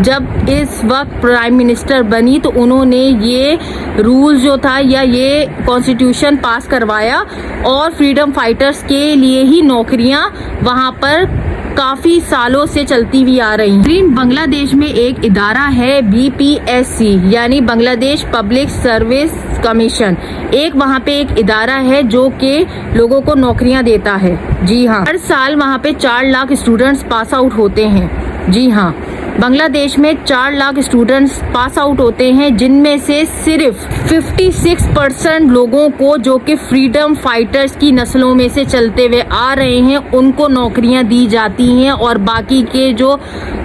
جب اس وقت prime minister بنی تو انہوں نے یہ رول جو تھا یا یہ کانسٹیٹیوشن پاس کروایا اور فریڈم فائٹرز کے لیے ہی نوکریاں وہاں پر کافی سالوں سے چلتی ہوئی آ رہی ہیں۔ بنگلہ دیش میں ایک ادارہ ہے BPSC یعنی بنگلہ دیش پبلک سروس کمیشن، ایک وہاں پہ ایک ادارہ ہے جو کہ لوگوں کو نوکریاں دیتا ہے۔ جی ہاں، ہر سال وہاں پہ 4 لاکھ اسٹوڈنٹس پاس آؤٹ ہوتے ہیں۔ جی ہاں، بنگلہ دیش میں 4 لاکھ اسٹوڈنٹس پاس آؤٹ ہوتے ہیں، جن میں سے صرف 56% لوگوں کو جو کہ فریڈم فائٹرز کی نسلوں میں سے چلتے ہوئے آ رہے ہیں ان کو نوکریاں دی جاتی ہیں، اور باقی کے جو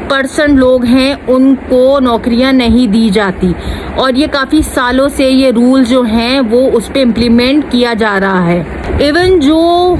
% لوگ ہیں ان کو نوکریاں نہیں دی جاتی، اور یہ کافی سالوں سے یہ رول جو ہیں وہ اس پہ امپلیمنٹ کیا جا رہا ہے۔ ایون جو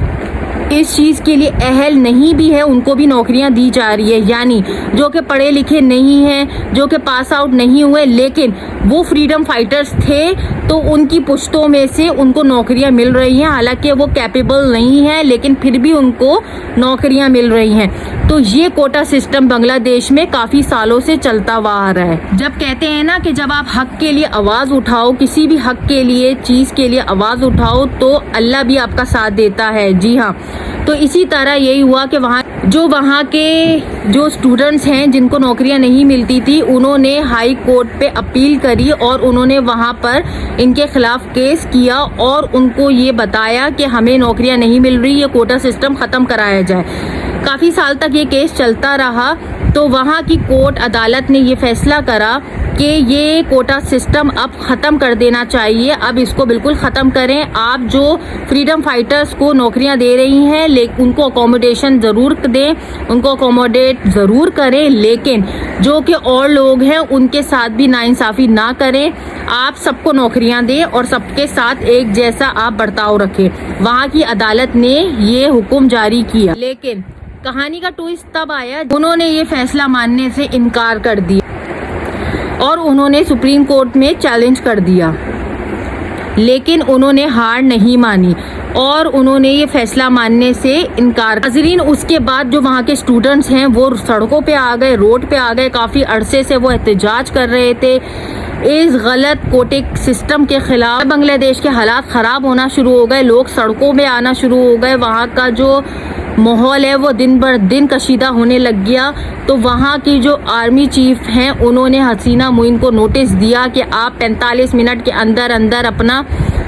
اس چیز کے لیے اہل نہیں بھی ہے ان کو بھی نوکریاں دی جا رہی ہے، یعنی جو کہ پڑھے لکھے نہیں ہیں، جو کہ پاس آؤٹ نہیں ہوئے لیکن وہ فریڈم فائٹرز تھے تو ان کی پشتوں میں سے ان کو نوکریاں مل رہی ہیں، حالانکہ وہ کیپیبل نہیں ہیں لیکن پھر بھی ان کو نوکریاں مل رہی ہیں۔ تو یہ کوٹا سسٹم بنگلہ دیش میں کافی سالوں سے چلتا ہوا آ رہا ہے۔ جب کہتے ہیں نا کہ جب آپ حق کے لیے آواز اٹھاؤ، کسی بھی حق کے لیے چیز کے لیے آواز اٹھاؤ تو اللہ بھی آپ کا ساتھ دیتا ہے۔ جی ہاں، تو اسی طرح یہی ہوا کہ وہاں کے جو اسٹوڈنٹس ہیں جن کو نوکریاں نہیں ملتی تھی انہوں نے ہائی کورٹ پہ اپیل کری اور انہوں نے وہاں پر ان کے خلاف کیس کیا اور ان کو یہ بتایا کہ ہمیں نوکریاں نہیں مل رہی، یہ کوٹا سسٹم ختم کرایا جائے۔ کافی سال تک یہ کیس چلتا رہا تو وہاں کی کورٹ عدالت نے یہ فیصلہ کرا کہ یہ کوٹا سسٹم اب ختم کر دینا چاہیے، اب اس کو بالکل ختم کریں۔ آپ جو فریڈم فائٹرز کو نوکریاں دے رہی ہیں لیکن ان کو اکوموڈیشن ضرور دیں، ان کو اکوموڈیٹ ضرور کریں، لیکن جو کہ اور لوگ ہیں ان کے ساتھ بھی ناانصافی نہ کریں۔ آپ سب کو نوکریاں دیں اور سب کے ساتھ ایک جیسا آپ برتاؤ رکھیں۔ وہاں کی عدالت نے یہ حکم جاری کیا، لیکن کہانی کا ٹوئسٹ تب آیا انہوں نے یہ فیصلہ ماننے سے انکار کر دیا اور انہوں نے سپریم کورٹ میں چیلنج کر دیا، لیکن انہوں نے ہار نہیں مانی اور انہوں نے یہ فیصلہ ماننے سے انکار۔ ناظرین، اس کے بعد جو وہاں کے اسٹوڈنٹس ہیں وہ سڑکوں پہ آ گئے، روڈ پہ آ گئے، کافی عرصے سے وہ احتجاج کر رہے تھے اس غلط کوٹے سسٹم کے خلاف۔ بنگلہ دیش کے حالات خراب ہونا شروع ہو گئے، لوگ سڑکوں میں آنا شروع ہو گئے، وہاں کا جو ماحول ہے وہ دن بر دن کشیدہ ہونے لگ گیا۔ تو وہاں کی جو آرمی چیف ہیں انہوں نے حسینہ معین کو نوٹس دیا کہ آپ 45 منٹ کے اندر اندر اپنا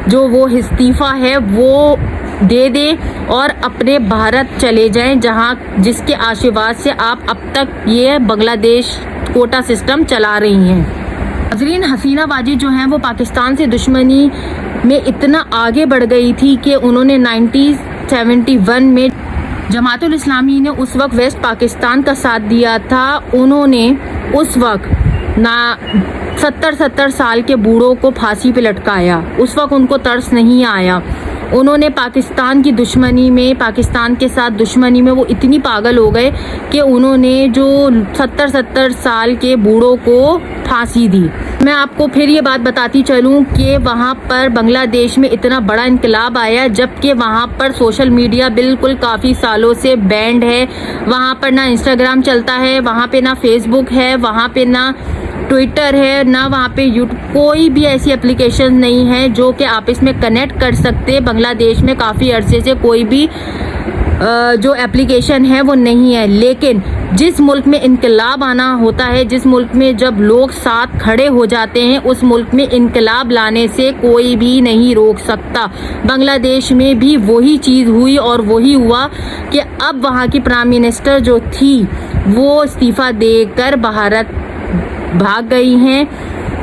جو وہ استعفیٰ ہے وہ دے دیں اور اپنے بھارت چلے جائیں، جس کے آشیواد سے آپ اب تک یہ بنگلہ دیش کوٹا سسٹم چلا رہی ہیں۔ ناظرین، حسینہ باجی جو ہیں وہ پاکستان سے دشمنی میں اتنا آگے بڑھ گئی تھی کہ انہوں نے 1971 میں جماعت الاسلامی نے اس وقت ویسٹ پاکستان کا ساتھ دیا تھا، انہوں نے اس وقت 70 سال کے بوڑھوں کو پھانسی پہ لٹکایا، اس وقت ان کو ترس نہیں آیا۔ انہوں نے پاکستان کی دشمنی میں، پاکستان کے ساتھ دشمنی میں وہ اتنی پاگل ہو گئے کہ انہوں نے جو 70 سال کے بوڑھوں کو پھانسی دی۔ میں آپ کو پھر یہ بات بتاتی چلوں کہ وہاں پر بنگلہ دیش میں اتنا بڑا انقلاب آیا جبکہ وہاں پر سوشل میڈیا بالکل کافی سالوں سے بینڈ ہے، وہاں پر نہ انسٹاگرام چلتا ہے، وہاں پہ نہ فیس بک ہے، وہاں پہ نہ ٹویٹر ہے، نہ وہاں پہ یوٹیوب، کوئی بھی ایسی اپلیکیشن نہیں ہے جو کہ آپ اس میں کنیکٹ کر سکتے۔ بنگلہ دیش میں کافی عرصے سے کوئی بھی جو اپلیکیشن ہے وہ نہیں ہے، لیکن جس ملک میں انقلاب آنا ہوتا ہے، جس ملک میں جب لوگ ساتھ کھڑے ہو جاتے ہیں، اس ملک میں انقلاب لانے سے کوئی بھی نہیں روک سکتا۔ بنگلہ دیش میں بھی وہی چیز ہوئی اور وہی ہوا کہ اب وہاں کی پرائم منسٹر جو تھی وہ استعفیٰ دے کر بھارت بھاگ گئی ہیں،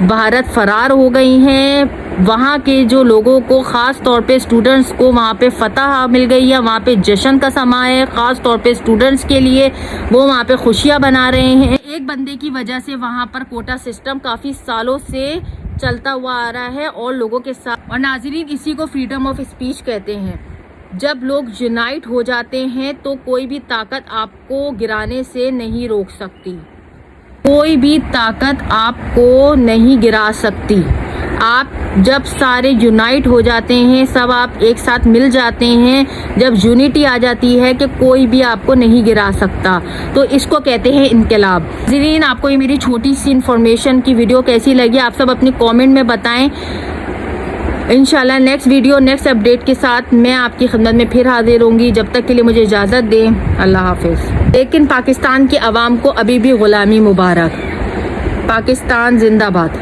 بھارت فرار ہو گئی ہیں۔ وہاں کے جو لوگوں کو، خاص طور پہ اسٹوڈنٹس کو وہاں پہ فتح مل گئی ہے، وہاں پہ جشن کا سما ہے، خاص طور پہ اسٹوڈنٹس کے لیے وہ وہاں پہ خوشیاں بنا رہے ہیں۔ ایک بندے کی وجہ سے وہاں پر کوٹا سسٹم کافی سالوں سے چلتا ہوا آ رہا ہے اور لوگوں کے ساتھ، اور ناظرین اسی کو فریڈم آف اسپیچ کہتے ہیں۔ جب لوگ یونائٹ ہو جاتے ہیں تو کوئی بھی طاقت آپ کو گرانے سے نہیں روک سکتی، کوئی بھی طاقت آپ کو نہیں گرا سکتی۔ آپ جب سارے یونائٹ ہو جاتے ہیں, سب آپ ایک ساتھ مل جاتے ہیں, جب یونٹی آ جاتی ہے کہ کوئی بھی آپ کو نہیں گرا سکتا, تو اس کو کہتے ہیں انقلاب. ناظرین, آپ کو یہ میری چھوٹی سی انفارمیشن کی ویڈیو کیسی لگی آپ سب اپنی کامنٹ میں بتائیں. انشاءاللہ نیکسٹ ویڈیو نیکسٹ اپڈیٹ کے ساتھ میں آپ کی خدمت میں پھر حاضر ہوں گی. جب تک کے لیے مجھے اجازت دیں, اللہ حافظ. لیکن پاکستان کے عوام کو ابھی بھی غلامی مبارک. پاکستان زندہ باد.